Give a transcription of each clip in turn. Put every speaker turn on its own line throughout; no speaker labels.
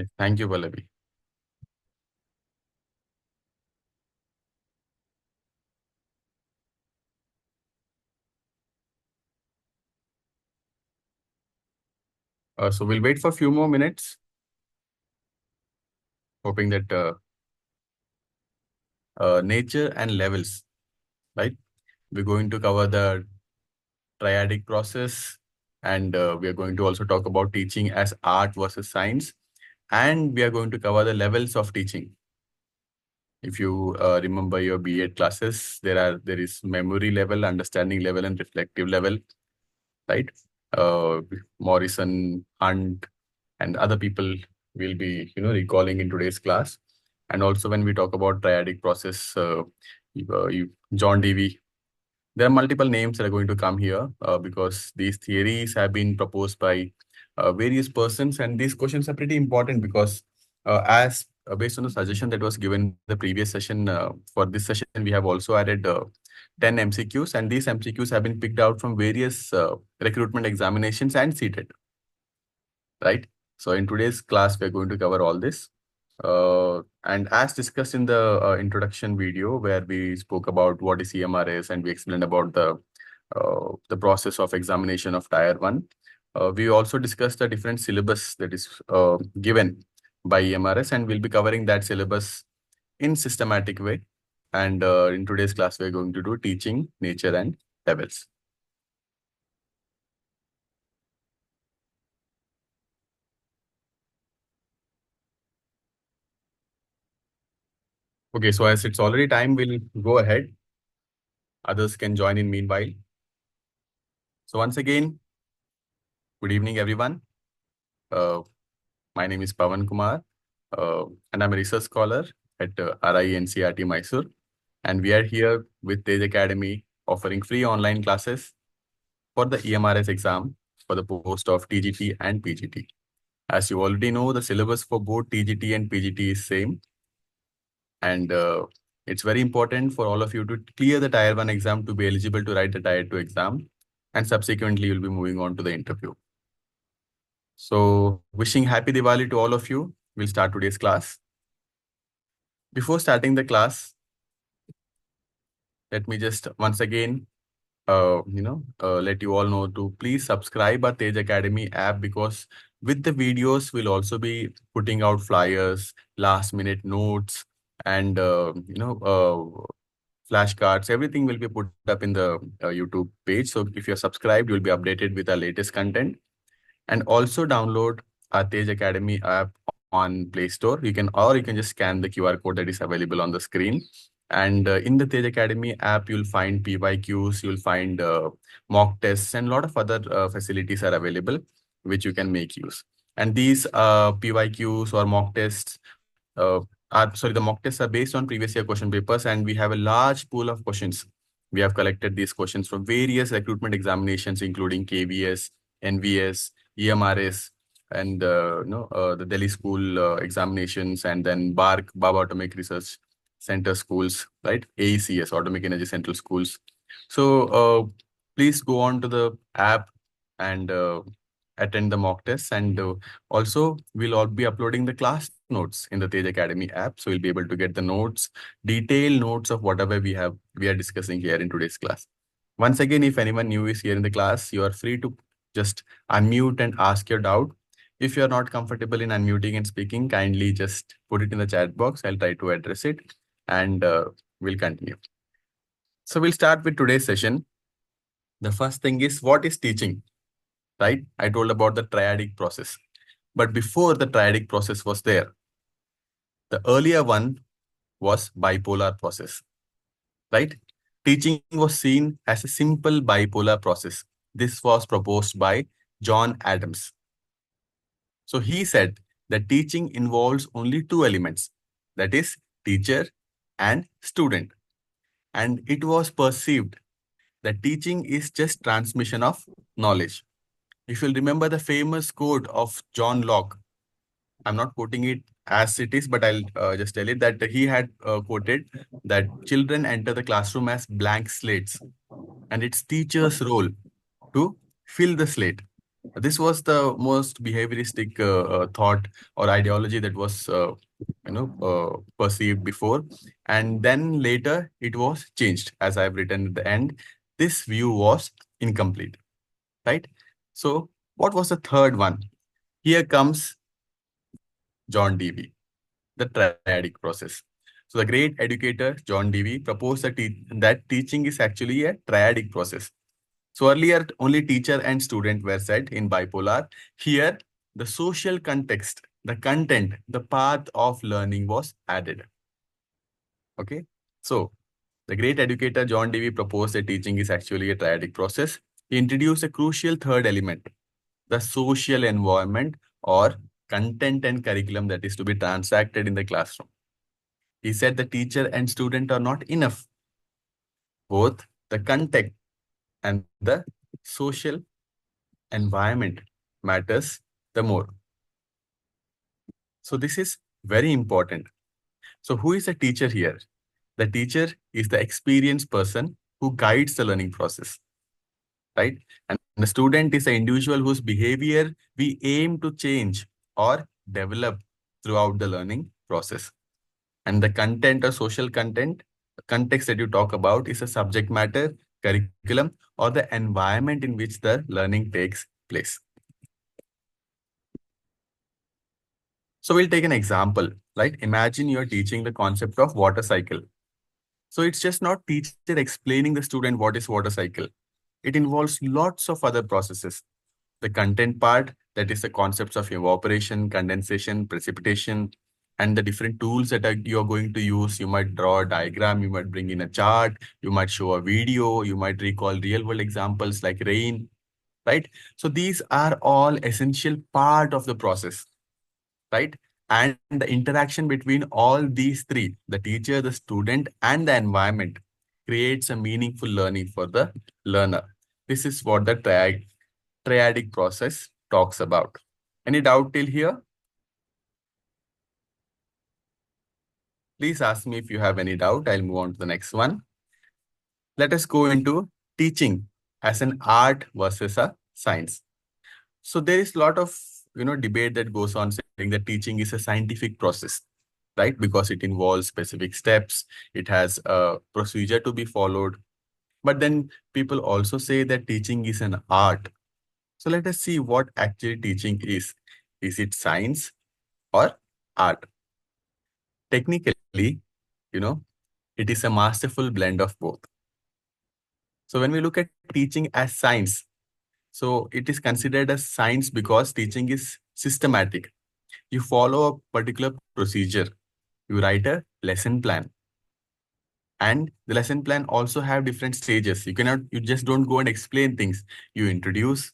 Yes, thank you, Pallavi. So we'll wait for a few more minutes, hoping that nature and levels, right? We're going to cover the triadic process, and we are going to also talk about teaching as art versus science, and we are going to cover the levels of teaching. If you remember your B.Ed classes, there is memory level, understanding level, and reflective level, right? Uh, Morrison, Hunt, and other people will be, recalling in today's class. And also when we talk about triadic process, John Dewey, there are multiple names that are going to come here because these theories have been proposed by various persons, and these questions are pretty important because as based on the suggestion that was given in the previous session, for this session we have also added 10 MCQs, and these MCQs have been picked out from various recruitment examinations and seated, right? So in today's class, we're going to cover all this. And as discussed in the introduction video, where we spoke about what is EMRS and we explained about the process of examination of Tier 1, we also discussed the different syllabus that is given by EMRS, and we'll be covering that syllabus in systematic way. And in today's class, we're going to do teaching, nature, and levels. Okay, so as it's already time, we'll go ahead. Others can join in meanwhile. So once again, good evening, everyone. Uh, my name is Pavan Kumar, and I'm a research scholar at RI NCRT Mysore. And we are here with Tej Academy offering free online classes for the EMRS exam for the post of TGT and PGT. As you already know, the syllabus for both TGT and PGT is same. And it's very important for all of you to clear the Tier 1 exam to be eligible to write the Tier 2 exam. And subsequently, you'll be moving on to the interview. So wishing happy Diwali to all of you. We'll start today's class. Before starting the class, let me just once again, let you all know to please subscribe our Tej Academy app, because with the videos, we'll also be putting out flyers, last minute notes, and, flashcards. Everything will be put up in the YouTube page. So if you're subscribed, you'll be updated with our latest content. And also download our Tej Academy app on Play Store. You can just scan the QR code that is available on the screen. And in the Tej Academy app, you'll find PYQs, you'll find mock tests, and a lot of other facilities are available which you can make use. And these PYQs or mock tests the mock tests are based on previous year question papers, and we have a large pool of questions. We have collected these questions from various recruitment examinations, including KVS, NVS, EMRS, and the Delhi School examinations, and then BARC, Baba Atomic Research Center schools, right? AECS, Atomic Energy Central schools. So please go on to the app and attend the mock tests, and also we'll all be uploading the class notes in the Tej Academy app, so you'll be able to get the notes, detailed notes of whatever we are discussing here in today's class. Once again, if anyone new is here in the class, you are free to just unmute and ask your doubt. If you are not comfortable in unmuting and speaking, kindly just put it in the chat box. I'll try to address it, and we'll continue. So we'll start with today's session. The first thing is, what is teaching? Right? I told about the triadic process. But before the triadic process was there, the earlier one was bipolar process, right? Teaching was seen as a simple bipolar process. This was proposed by John Adams. So he said that teaching involves only two elements, that is teacher and student. And it was perceived that teaching is just transmission of knowledge. If you'll remember the famous quote of John Locke, I'm not quoting it as it is, but I'll just tell it that he had quoted that children enter the classroom as blank slates, and it's teacher's role to fill the slate. This was the most behavioristic thought or ideology that was perceived before, and then later it was changed. As I've written at the end, this view was incomplete, right? So what was the third one? Here comes John Dewey, the triadic process. So the great educator John Dewey proposed that teaching is actually a triadic process. So earlier, only teacher and student were said in bipolar. Here, the social context, the content, the path of learning was added. Okay. So the great educator John Dewey proposed that teaching is actually a triadic process. He introduced a crucial third element, the social environment or content and curriculum that is to be transacted in the classroom. He said the teacher and student are not enough. Both the context and the social environment matters the more. So this is very important. So who is a teacher here? The teacher is the experienced person who guides the learning process, right? And the student is an individual whose behavior we aim to change or develop throughout the learning process. And the content or social context that you talk about is a subject matter, curriculum, or the environment in which the learning takes place. So we'll take an example, right? Imagine you're teaching the concept of water cycle. So it's just not teacher explaining the student what is water cycle. It involves lots of other processes. The content part, that is the concepts of evaporation, condensation, precipitation, and the different tools that you're going to use. You might draw a diagram, you might bring in a chart, you might show a video, you might recall real world examples like rain, right? So these are all essential part of the process, right? And the interaction between all these three, the teacher, the student, and the environment, creates a meaningful learning for the learner. This is what the triadic process talks about. Any doubt till here? Please ask me if you have any doubt. I'll move on to the next one. Let us go into teaching as an art versus a science. So there is a lot of debate that goes on saying that teaching is a scientific process, right? Because it involves specific steps, it has a procedure to be followed. But then people also say that teaching is an art. So let us see what actually teaching is. Is it science or art? Technically, it is a masterful blend of both. So when we look at teaching as science, so it is considered as science because teaching is systematic. You follow a particular procedure. You write a lesson plan. And the lesson plan also have different stages. You just don't go and explain things. You introduce,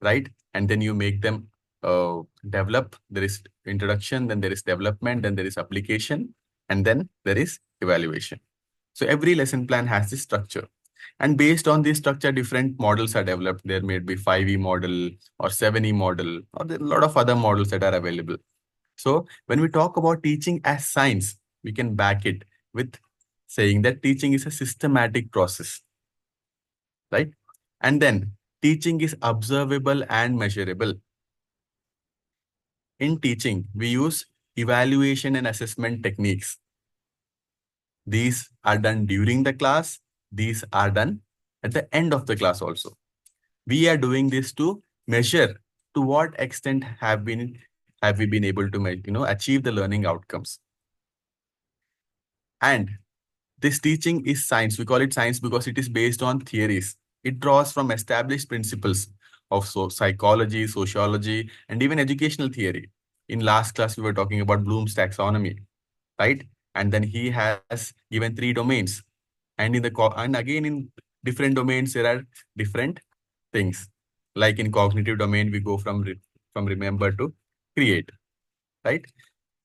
right? And then you make them develop. There is introduction, then there is development, then there is application, and then there is evaluation. So every lesson plan has this structure. And based on this structure, different models are developed. There may be 5E model or 7E model, or there are a lot of other models that are available. So when we talk about teaching as science, we can back it with saying that teaching is a systematic process, right? And then teaching is observable and measurable. In teaching, we use evaluation and assessment techniques. These are done during the class. These are done at the end of the class also. We are doing this to measure to what extent have we been able to achieve the learning outcomes. And this teaching is science. We call it science because it is based on theories. It draws from established principles of psychology, sociology, and even educational theory. In last class, we were talking about Bloom's taxonomy, right? And then he has given 3 domains. And and again in different domains, there are different things. Like in cognitive domain, we go from remember to create, right?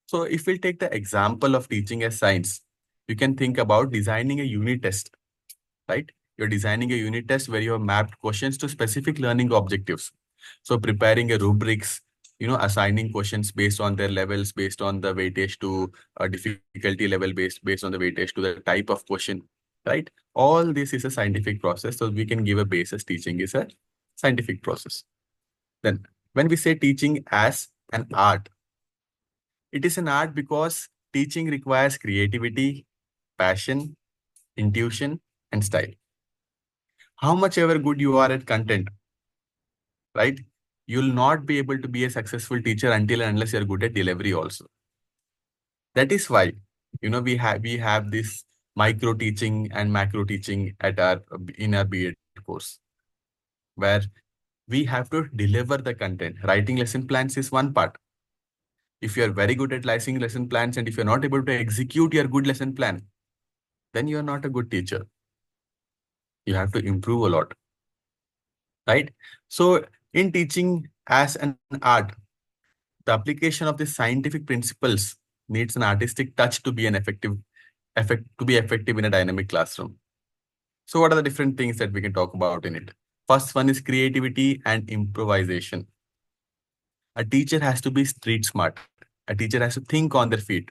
So if we take the example of teaching as science, you can think about designing a unit test, right? You're designing a unit test where you have mapped questions to specific learning objectives. So preparing a rubrics, assigning questions based on their levels, based on the weightage to a difficulty level, based on the weightage to the type of question, right? All this is a scientific process. So we can give a basis. Teaching is a scientific process. Then when we say teaching as an art, it is an art because teaching requires creativity, passion, intuition, and style. How much ever good you are at content, right? You'll not be able to be a successful teacher until and unless you're good at delivery also. That is why, we have this micro teaching and macro teaching at our in our B.Ed course, where we have to deliver the content. Writing lesson plans is one part. If you're very good at writing lesson plans and if you're not able to execute your good lesson plan, then you're not a good teacher. You have to improve a lot, right? So in teaching as an art, the application of the scientific principles needs an artistic touch to be effective in a dynamic classroom. So what are the different things that we can talk about in it? First one is creativity and improvisation. A teacher has to be street smart. A teacher has to think on their feet.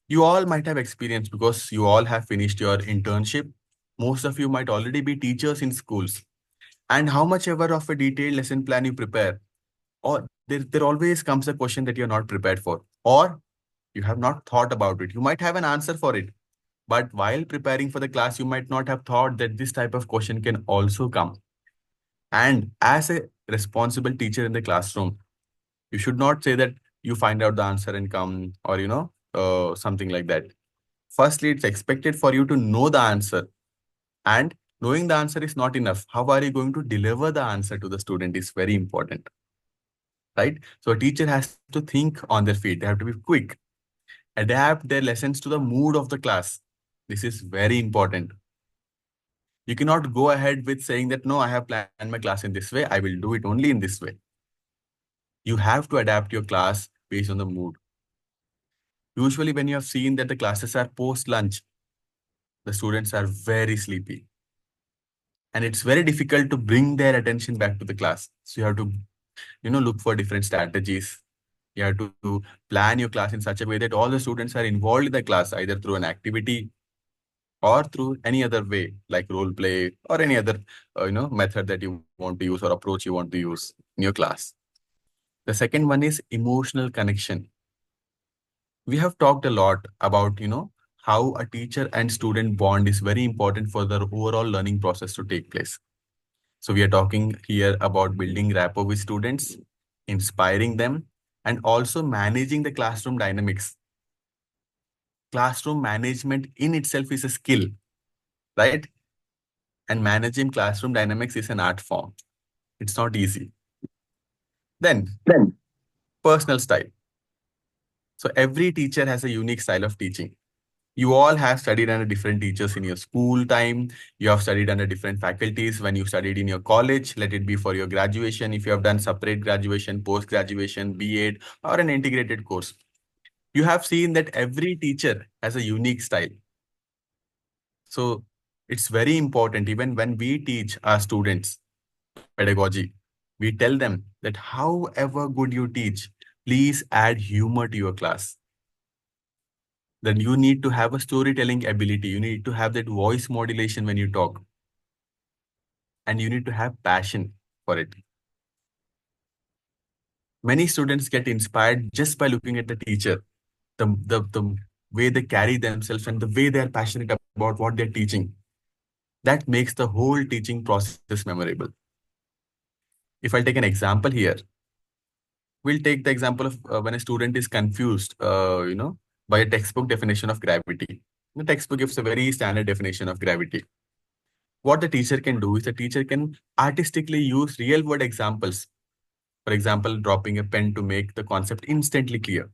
You all might have experience because you all have finished your internship. Most of you might already be teachers in schools. And how much ever of a detailed lesson plan you prepare, or there always comes a question that you're not prepared for, or you have not thought about it. You might have an answer for it, but while preparing for the class, you might not have thought that this type of question can also come. And as a responsible teacher in the classroom, you should not say that you find out the answer and come, or something like that. Firstly, it's expected for you to know the answer, and knowing the answer is not enough. How are you going to deliver the answer to the student is very important, right? So a teacher has to think on their feet. They have to be quick, adapt their lessons to the mood of the class. This is very important. You cannot go ahead with saying that, no, I have planned my class in this way. I will do it only in this way. You have to adapt your class based on the mood. Usually when you have seen that the classes are post-lunch, the students are very sleepy. And it's very difficult to bring their attention back to the class. So you have to, look for different strategies. You have to plan your class in such a way that all the students are involved in the class, either through an activity or through any other way, like role play or any other, method that you want to use or approach you want to use in your class. The second one is emotional connection. We have talked a lot about, how a teacher and student bond is very important for the overall learning process to take place. So we are talking here about building rapport with students, inspiring them, and also managing the classroom dynamics. Classroom management in itself is a skill, right? And managing classroom dynamics is an art form. It's not easy. Then, personal style. So every teacher has a unique style of teaching. You all have studied under different teachers in your school time. You have studied under different faculties when you studied in your college. Let it be for your graduation. If you have done separate graduation, post-graduation, B.Ed, or an integrated course, you have seen that every teacher has a unique style. So it's very important, even when we teach our students pedagogy, we tell them that however good you teach, please add humor to your class. Then you need to have a storytelling ability. You need to have that voice modulation when you talk. And you need to have passion for it. Many students get inspired just by looking at the teacher, the way they carry themselves and the way they are passionate about what they're teaching. That makes the whole teaching process memorable. If I take an example here, we'll take the example of when a student is confused, by a textbook definition of gravity. The textbook gives a very standard definition of gravity. What the teacher can do is the teacher can artistically use real world examples. For example, dropping a pen to make the concept instantly clear.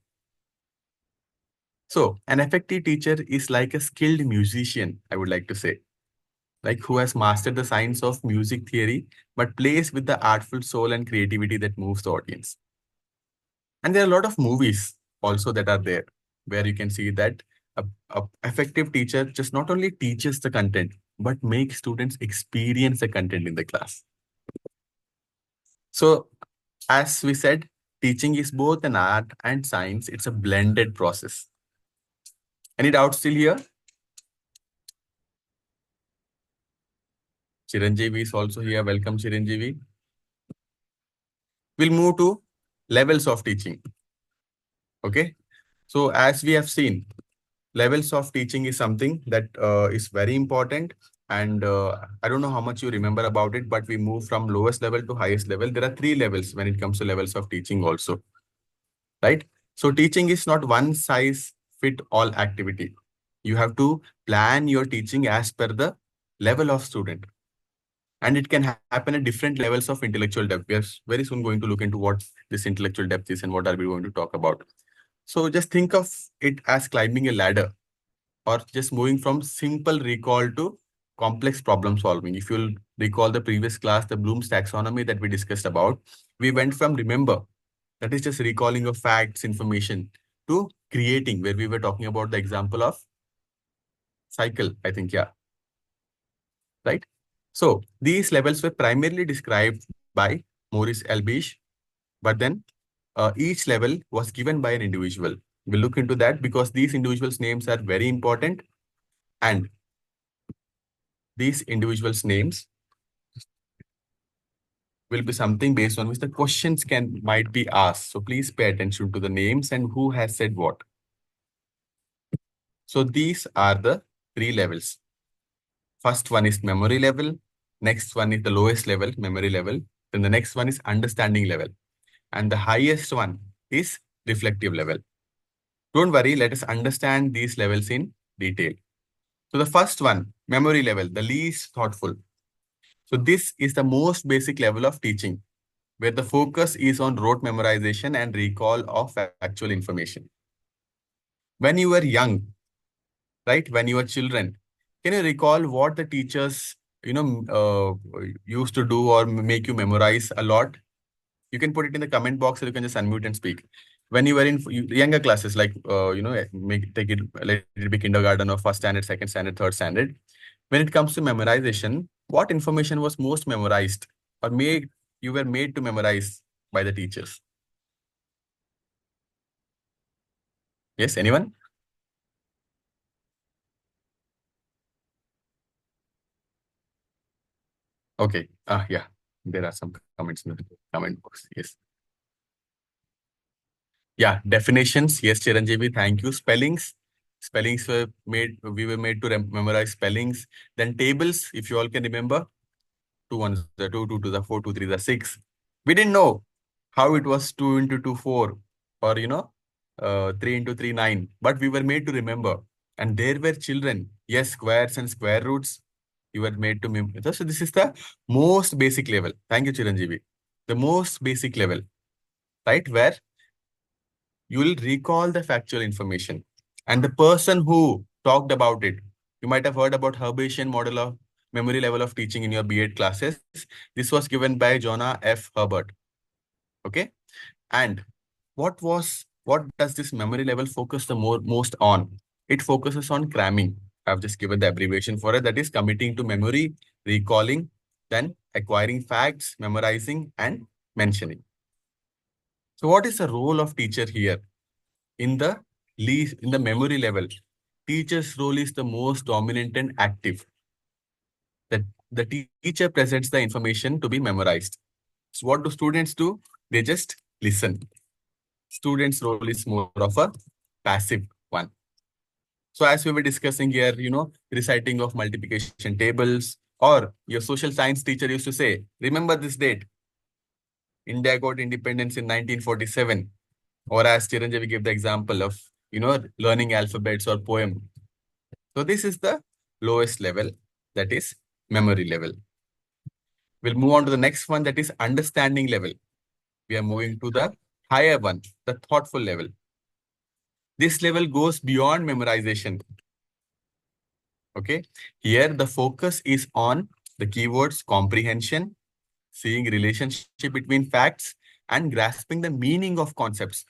So an effective teacher is like a skilled musician, I would like to say, like who has mastered the science of music theory, but plays with the artful soul and creativity that moves the audience. And there are a lot of movies also that are there where you can see that a effective teacher just not only teaches the content, but makes students experience the content in the class. So as we said, teaching is both an art and science. It's a blended process. Any doubts still here? Chiranjeevi is also here. Welcome, Chiranjeevi. We'll move to levels of teaching. Okay. So as we have seen, levels of teaching is something that is very important. And I don't know how much you remember about it, but we move from lowest level to highest level. There are three levels when it comes to levels of teaching also, right? So teaching is not one size fit all activity. You have to plan your teaching as per the level of student. And it can happen at different levels of intellectual depth. We are very soon going to look into what this intellectual depth is and what are we going to talk about. So just think of it as climbing a ladder or just moving from simple recall to complex problem solving. If you'll recall the previous class, the Bloom's taxonomy that we discussed about, we went from remember, that is just recalling of facts, information, to creating, where we were talking about the example of cycle, I think, yeah, right? So these levels were primarily described by Maurice Elbish, but then each level was given by an individual. We'll look into that because these individuals' names are very important, and these individuals' names will be something based on which the questions might be asked. So please pay attention to the names and who has said what. So these are the three levels. First one is memory level. Next one is the lowest level, memory level. Then the next one is understanding level. And the highest one is reflective level. Don't worry, let us understand these levels in detail. So the first one, memory level, the least thoughtful. So this is the most basic level of teaching, where the focus is on rote memorization and recall of actual information. When you were young, right, when you were children, can you recall what the teachers, used to do or make you memorize a lot? You can put it in the comment box or you can just unmute and speak. When you were in younger classes, like, take it, let it be kindergarten or first standard, second standard, third standard. When it comes to memorization, what information was most memorized or you were made to memorize by the teachers? Yes, anyone? Okay. Yeah. There are some comments in the comment box. Yes. Yeah. Definitions. Yes, Chiranjeevi. Thank you. Spellings. Spellings were made. We were made to memorize spellings. Then tables. If you all can remember, two ones the two, two to the four, two three the six. We didn't know how it was 2 into 2 4 or 3 into 3 9. But we were made to remember. And there were children. Yes, squares and square roots. You were made to remember. So this is the most basic level. Thank you, Chiranjeevi. The most basic level, right? Where you will recall the factual information. And the person who talked about it, you might have heard about Herbartian model of memory level of teaching in your B.Ed classes. This was given by Jonah F. Herbert. Okay. And what does this memory level focus the most on? It focuses on cramming. I've just given the abbreviation for it. That is committing to memory, recalling, then acquiring facts, memorizing, and mentioning. So what is the role of teacher here? In the in the memory level, teacher's role is the most dominant and active. The teacher presents the information to be memorized. So what do students do? They just listen. Students' role is more of a passive one. So as we were discussing here, reciting of multiplication tables, or your social science teacher used to say, remember this date. India got independence in 1947. Or as Chiranjeevi gave the example of, learning alphabets or poem. So this is the lowest level, that is memory level. We'll move on to the next one, that is understanding level. We are moving to the higher one, the thoughtful level. This level goes beyond memorization. Okay. Here, the focus is on the keywords comprehension, seeing relationship between facts, and grasping the meaning of concepts.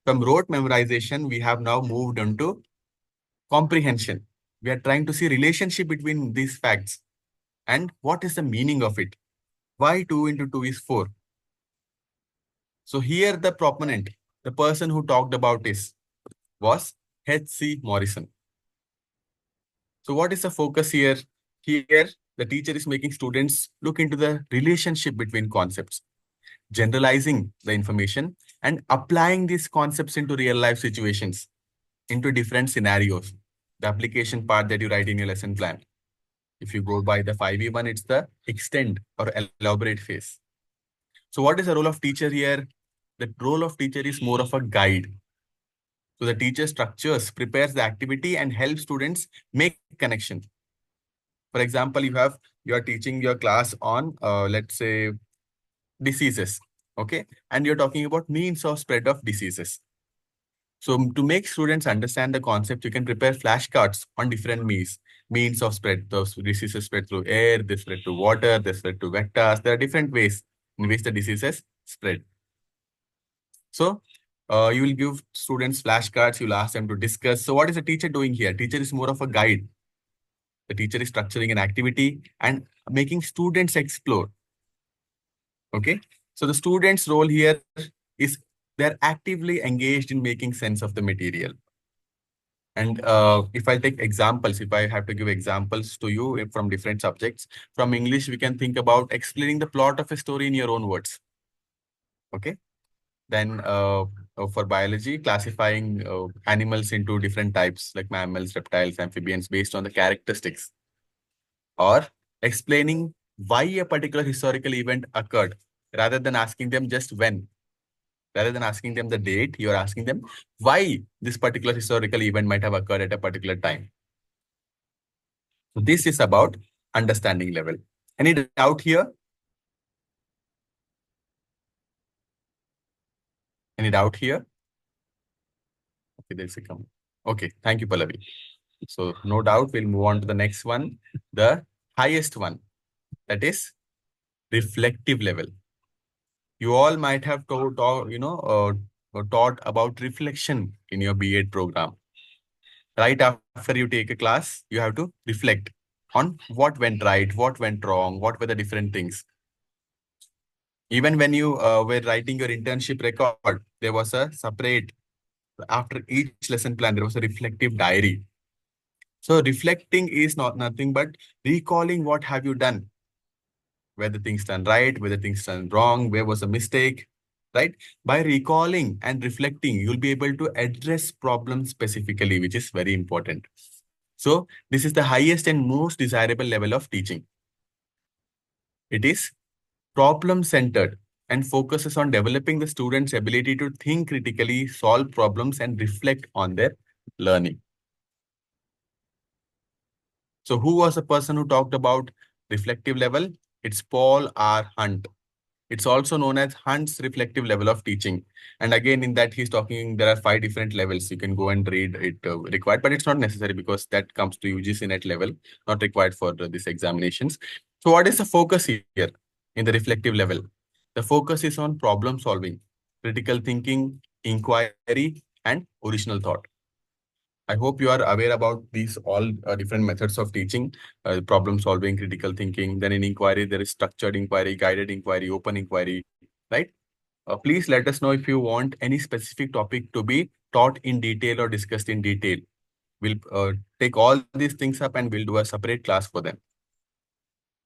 From rote memorization, we have now moved on to comprehension. We are trying to see relationship between these facts and what is the meaning of it. Why 2 into 2 is 4? So here the proponent, the person who talked about this, was H.C. Morrison. So what is the focus here? Here, the teacher is making students look into the relationship between concepts. generalizing the information, and applying these concepts into real life situations, into different scenarios. The application part that you write in your lesson plan. If you go by the 5E1, it's the extend or elaborate phase. So what is the role of teacher here? The role of teacher is more of a guide. So the teacher structures, prepares the activity and helps students make connection. For example, you are teaching your class on, let's say, diseases, okay? And you're talking about means of spread of diseases. So to make students understand the concept, you can prepare flashcards on different means of spread. Those diseases spread through air, they spread through water, they spread through vectors. There are different ways in which the diseases spread. So you will give students flashcards, you'll ask them to discuss. So what is the teacher doing here? Teacher is more of a guide. The teacher is structuring an activity and making students explore. Okay. So the student's role here is they're actively engaged in making sense of the material. And if I take examples, if I have to give examples to you from different subjects, from English, we can think about explaining the plot of a story in your own words. Okay. Then for biology, classifying animals into different types like mammals, reptiles, amphibians based on the characteristics. Or explaining why a particular historical event occurred rather than asking them just when. Rather than asking them the date, you're asking them why this particular historical event might have occurred at a particular time. So this is about understanding level. Any doubt here? Any doubt here? Okay, there's a comment. Okay, thank you, Pallavi. So no doubt, we'll move on to the next one, the highest one, that is reflective level. You all might have taught about reflection in your B.Ed program. Right after you take a class, you have to reflect on what went right, what went wrong, what were the different things. Even when you were writing your internship record, there was a separate, after each lesson plan, there was a reflective diary. So reflecting is not nothing but recalling what have you done, whether things done right, whether things done wrong, where was a mistake, right? By recalling and reflecting, you'll be able to address problems specifically, which is very important. So this is the highest and most desirable level of teaching. It is problem-centered and focuses on developing the student's ability to think critically, solve problems, and reflect on their learning. So who was the person who talked about reflective level? It's Paul R. Hunt. It's also known as Hunt's reflective level of teaching. And again, in that, he's talking, there are 5 different levels. You can go and read it required, but it's not necessary because that comes to UGC net level, not required for these examinations. So what is the focus here in the reflective level? The focus is on problem solving, critical thinking, inquiry, and original thought. I hope you are aware about these all different methods of teaching, problem solving, critical thinking. Then in inquiry, there is structured inquiry, guided inquiry, open inquiry, right? Please let us know if you want any specific topic to be taught in detail or discussed in detail. We'll take all these things up and we'll do a separate class for them.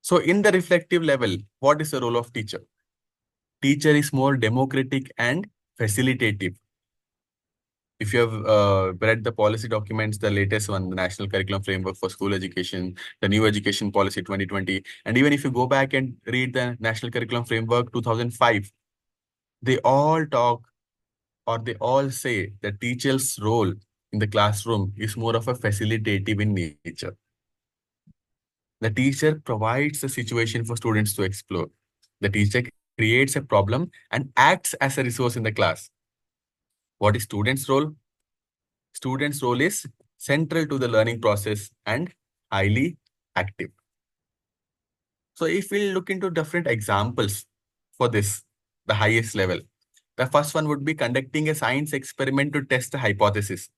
So in the reflective level, what is the role of teacher? Teacher is more democratic and facilitative. If you have read the policy documents, the latest one, the National Curriculum Framework for School Education, the New Education Policy 2020, and even if you go back and read the National Curriculum Framework 2005, they all talk or they all say that teacher's role in the classroom is more of a facilitative in nature. The teacher provides the situation for students to explore. The teacher creates a problem and acts as a resource in the class. What is student's role? Student's role is central to the learning process and highly active. So if we look into different examples for this, the highest level, the first one would be conducting a science experiment to test a hypothesis.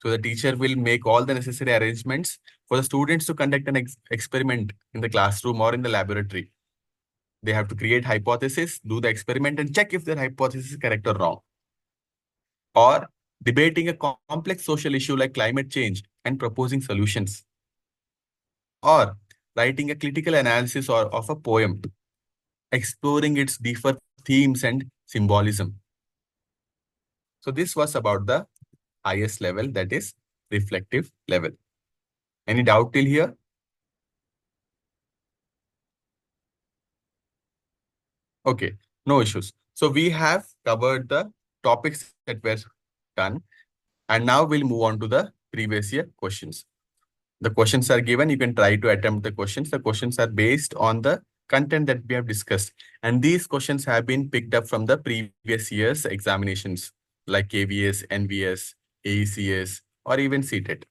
So the teacher will make all the necessary arrangements for the students to conduct an experiment in the classroom or in the laboratory. They have to create hypothesis, do the experiment and check if their hypothesis is correct or wrong. Or debating a complex social issue like climate change and proposing solutions. Or writing a critical analysis of a poem, exploring its themes and symbolism. So this was about the highest level, that is reflective level. Any doubt till here? Okay, no issues. So we have covered the topics that were done, and now we'll move on to the previous year questions. The questions are given. You can try to attempt the questions. The questions are based on the content that we have discussed. And these questions have been picked up from the previous year's examinations like KVS, NVS, AECS, or even CTET.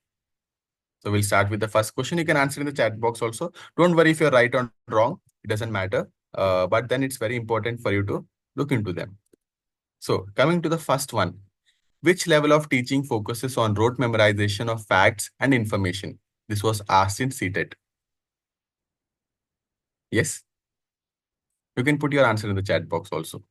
So we'll start with the first question. You can answer in the chat box also. Don't worry if you're right or wrong. It doesn't matter. But then it's very important for you to look into them. So coming to the first one. Which level of teaching focuses on rote memorization of facts and information? This was asked in CTET. Yes? You can put your answer in the chat box also.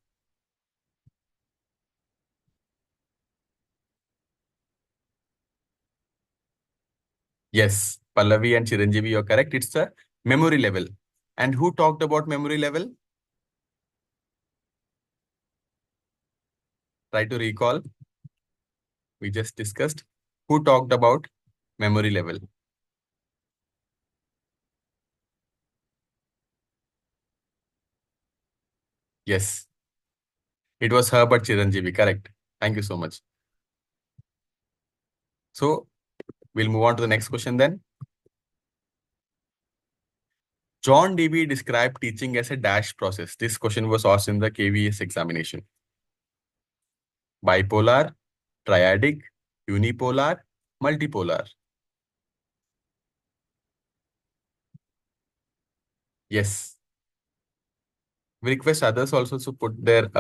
Yes, Pallavi and Chiranjeevi, you're correct. It's the memory level. And who talked about memory level? Try to recall. We just discussed. Who talked about memory level? Yes, it was Herbert Chiranjeevi, correct. Thank you so much. So we'll move on to the next question then. John Dewey described teaching as a dash process. This question was asked in the KVS examination. Bipolar, triadic, unipolar, multipolar. Yes. We request others also to put their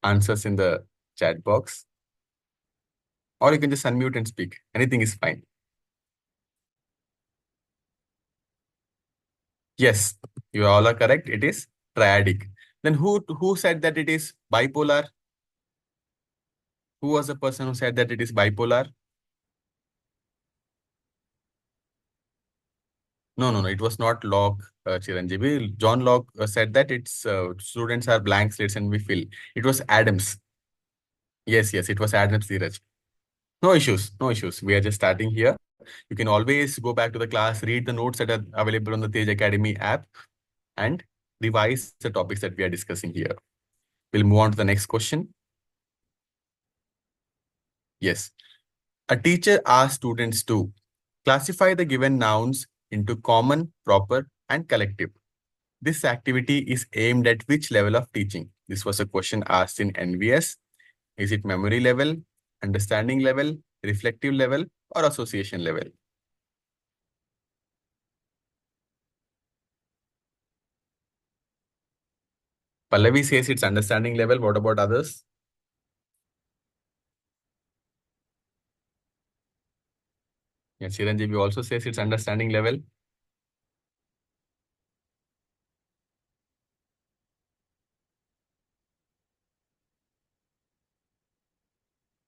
answers in the chat box. Or you can just unmute and speak. Anything is fine. Yes, you all are correct. It is triadic. Then who said that it is bipolar? Who was the person who said that it is bipolar? No. It was not Locke, Chiranjeevi. John Locke said that it's students are blank slates and we fill. It was Adams. Yes, it was Adams, Dheeraj. No issues, no issues. We are just starting here. You can always go back to the class, read the notes that are available on the Tej Academy app, and revise the topics that we are discussing here. We'll move on to the next question. Yes. A teacher asks students to classify the given nouns into common, proper, and collective. This activity is aimed at which level of teaching? This was a question asked in NVS. Is it memory level, understanding level, reflective level, or association level? Pallavi says it's understanding level. What about others? Yeah, Chiranjeevi also says it's understanding level.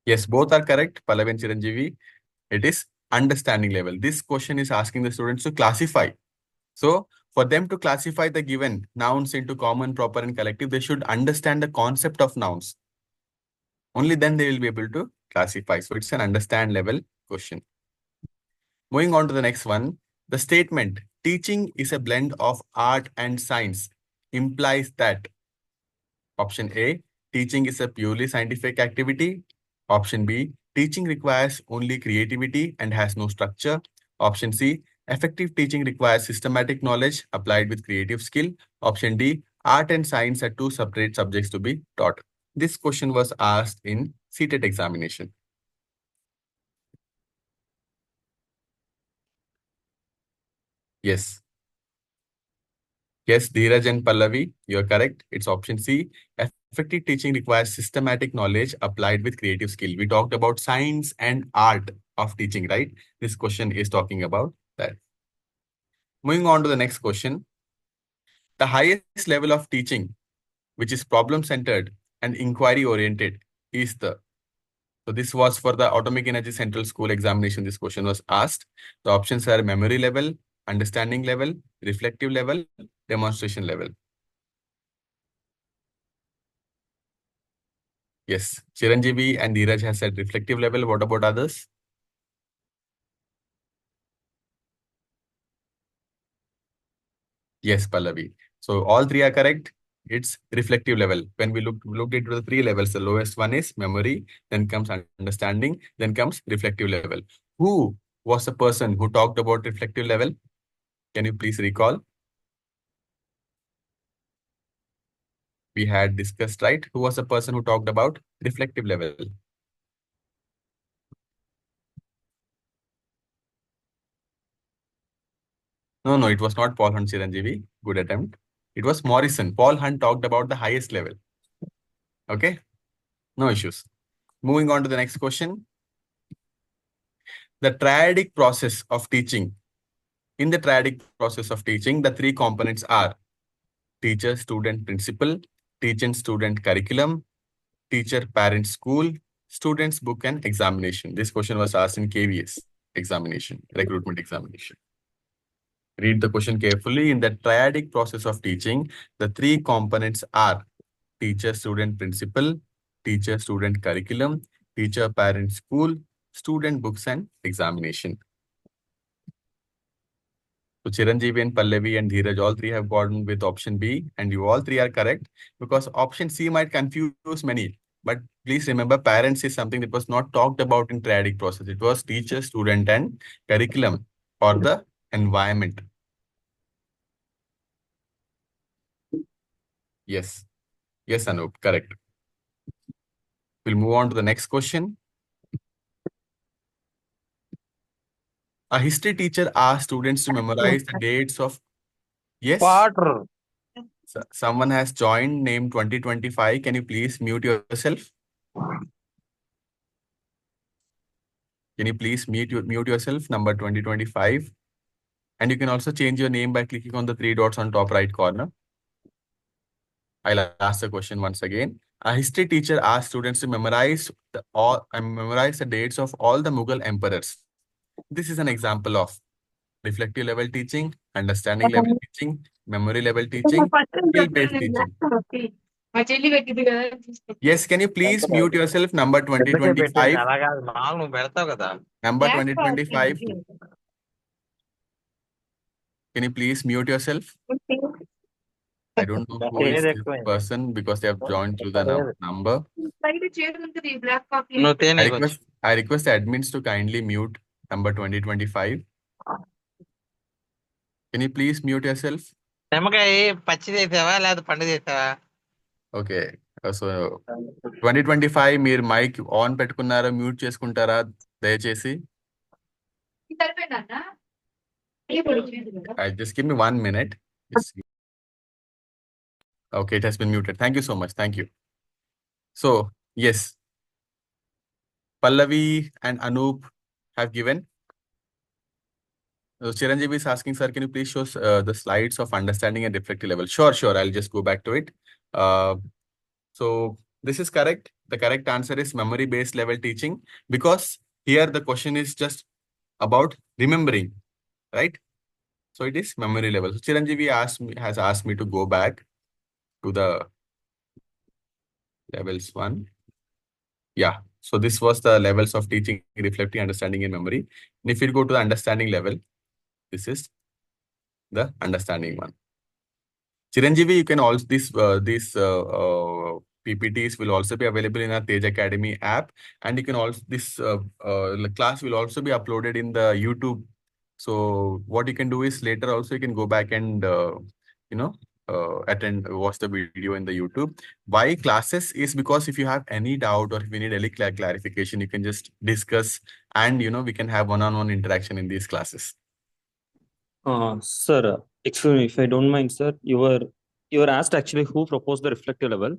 Yes, both are correct, Pallavi and Chiranjeevi. It is understanding level. This question is asking the students to classify. So, for them to classify the given nouns into common, proper, and collective, they should understand the concept of nouns. Only then they will be able to classify. So, it's an understand level question. Moving on to the next one. The statement, teaching is a blend of art and science, implies that option A, teaching is a purely scientific activity. Option B, teaching requires only creativity and has no structure. Option C, effective teaching requires systematic knowledge applied with creative skill. Option D, art and science are two separate subjects to be taught. This question was asked in CTET examination. Yes. Yes, Dheeraj and Pallavi, you're correct. It's option C. Effective teaching requires systematic knowledge applied with creative skill. We talked about science and art of teaching, right? This question is talking about that. Moving on to the next question. The highest level of teaching, which is problem-centered and inquiry-oriented, is the... So this was for the Atomic Energy Central School examination. This question was asked. The options are memory level, understanding level, reflective level, demonstration level. Yes. Chiranjeevi and Dheeraj has said reflective level. What about others? Yes, Pallavi. So all three are correct. It's reflective level. When we looked into the three levels, the lowest one is memory, then comes understanding, then comes reflective level. Who was the person who talked about reflective level? Can you please recall? We had discussed, right? Who was the person who talked about reflective level? No, it was not Paul Hunt Chiranjeevi. Good attempt. It was Morrison. Paul Hunt talked about the highest level. Okay? No issues. Moving on to the next question. The triadic process of teaching. In the triadic process of teaching, the three components are teacher, student, principal, teacher, student, curriculum, teacher, parent, school, student's book and examination. This question was asked in KVS examination, recruitment examination. Read the question carefully. In the triadic process of teaching, the three components are teacher, student, principal, teacher, student, curriculum, teacher, parent, school, student, books and examination. So Chiranjeevi and Pallavi and Dheeraj, all three have gone with option B, and you all three are correct because option C might confuse many. But please remember, parents is something that was not talked about in triadic process. It was teacher, student, and curriculum or the environment. Yes. Yes, Anup, correct. We'll move on to the next question. A history teacher asked students to memorize the dates of... Yes,
Water.
someone has joined, name 2025. Can you please mute yourself? Can you please mute yourself, number 2025? And you can also change your name by clicking on the three dots on top right corner. I'll ask the question once again. A history teacher asked students to memorize the dates of all the Mughal emperors. This is an example of reflective level teaching, understanding level teaching, memory level teaching, skill-based teaching. Yes, can you please mute yourself, number
ఎంతసేపు పెట్టేది
2025?
అలా కాదు మామూలు నువ్వు పెడతావు కదా
Number 2025. Can you please mute yourself? I don't know who is
ఏది
this
ఎక్కువైంది
person because they have joined through the
లేదు
number.
నువ్వు తేనె
I request the admins to kindly mute number 2025. Can you please mute yourself?
నిమ్మకాయ పచ్చి చేసావా లేదా పండు చేసావా
Okay. So 2025 మీరు మైక్ ఆన్ పెట్టుకున్నారా మ్యూట్ చేసుకుంటారా దయచేసి? Just give me 1 minute. Okay, it has been muted. Thank you so much. Thank you. So, yes. Pallavi and Anup have given. Chiranjeevi is asking, sir, can you please show the slides of understanding and reflective level? Sure. I'll just go back to it. So this is correct. The correct answer is memory-based level teaching because here the question is just about remembering, right? So it is memory level. So Chiranjeevi has asked me to go back to the levels 1. Yeah. So this was the levels of teaching, reflecting, understanding, and memory. And if you go to the understanding level, this is the understanding one. Chiranjeevi, you can also these PPTs will also be available in our Tej Academy app, and you can also class will also be uploaded in the YouTube. So what you can do is later also you can go back and watch the video in the YouTube. Why classes is because if you have any doubt or if you need any clarification, you can just discuss and we can have one-on-one interaction in these classes.
Sir, excuse me if I don't mind, sir. You were asked actually who proposed the reflective level.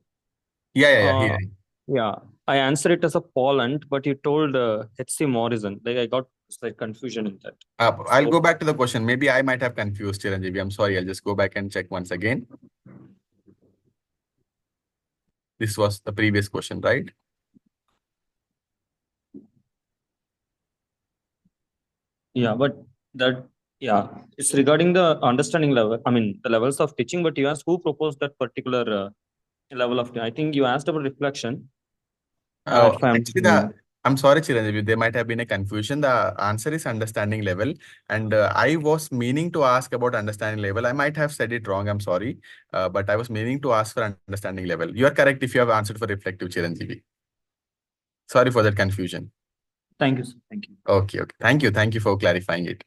Yeah.
Yeah, I answered it as a Poland, but you told H.C. Morrison. Like I got slight confusion in that.
I'll go back to the question. Maybe I might have confused Chiranjeevi. I'm sorry. I'll just go back and check once again. This was the previous question, right?
Yeah, but it's regarding the understanding level. I mean, the levels of teaching, but you asked who proposed that particular level of. I think you asked about reflection. If I'm
Actually, I'm sorry, Chiranjeevi, there might have been a confusion. The answer is understanding level. And I was meaning to ask about understanding level. I might have said it wrong. I'm sorry. But I was meaning to ask for understanding level. You are correct if you have answered for reflective, Chiranjeevi. Sorry for that confusion.
Thank you, sir. Thank you.
Okay. Thank you. Thank you for clarifying it.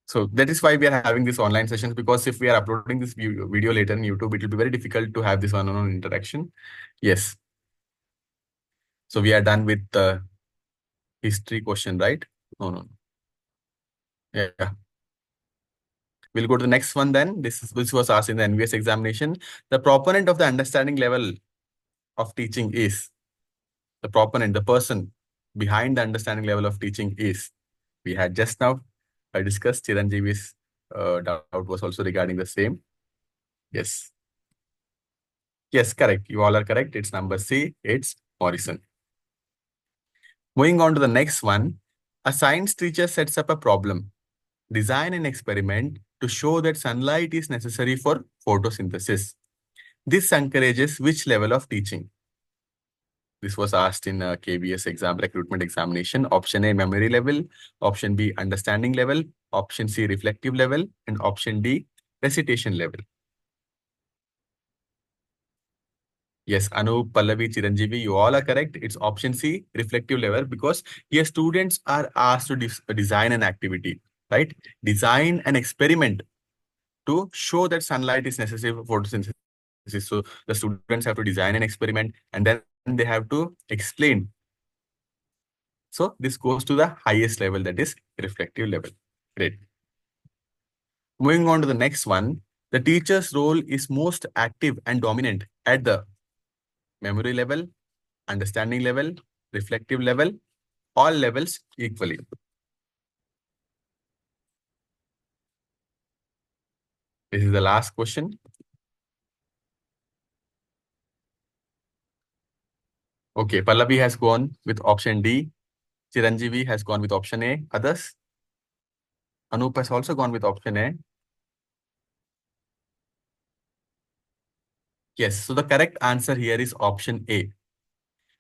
So that is why we are having this online sessions, because if we are uploading this video later in YouTube, it will be very difficult to have this one-on-one interaction. Yes. So we are done with the history question, right? No. Yeah. We'll go to the next one then. This was asked in the NVS examination. The proponent of the understanding level of teaching is, the proponent, the person behind the understanding level of teaching is, we had just now discussed. Chiranjeevi's doubt was also regarding the same. Yes. Yes, correct. You all are correct. It's number C. It's Morrison. Moving on to the next one. A science teacher sets up a problem. Design an experiment to show that sunlight is necessary for photosynthesis. This encourages which level of teaching? This was asked in a KBS exam, recruitment examination. Option A, memory level. Option B, understanding level. Option C, reflective level. And option D, recitation level. Yes, Anup, Pallavi, Chiranjeevi, you all are correct. It's option C, reflective level, because here students are asked to design an activity, right? Design an experiment to show that sunlight is necessary for photosynthesis. So the students have to design an experiment and then they have to explain. So this goes to the highest level, that is reflective level. Great. Moving on to the next one, the teacher's role is most active and dominant at the memory level, understanding level, reflective level, all levels equally. This is the last question. Okay, Pallavi has gone with option D. Chiranjeevi has gone with option A. Others? Anup has also gone with option A. Yes, so the correct answer here is option A.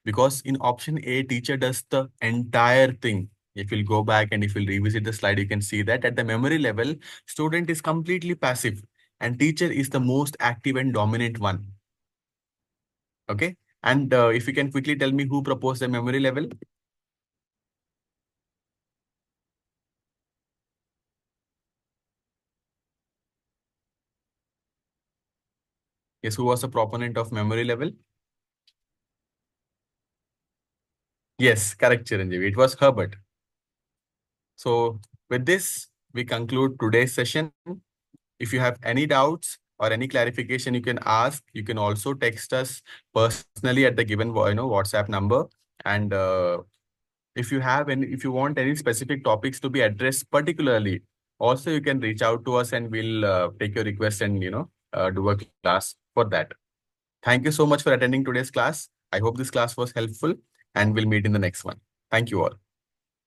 Because in option A, teacher does the entire thing. If you'll go back and if you'll revisit the slide, you can see that at the memory level, student is completely passive and teacher is the most active and dominant one. Okay. And if you can quickly tell me who proposed the memory level? Yes, who was the proponent of memory level? Yes, correct, Chiranjeevi. It was Herbert. So with this, we conclude today's session. If you have any doubts or any clarification, you can ask. You can also text us personally at the given WhatsApp number. And if you want any specific topics to be addressed particularly, also you can reach out to us and we'll take your request and do a class for that. Thank you so much for attending today's class. I hope this class was helpful and we'll meet in the next one. Thank you all.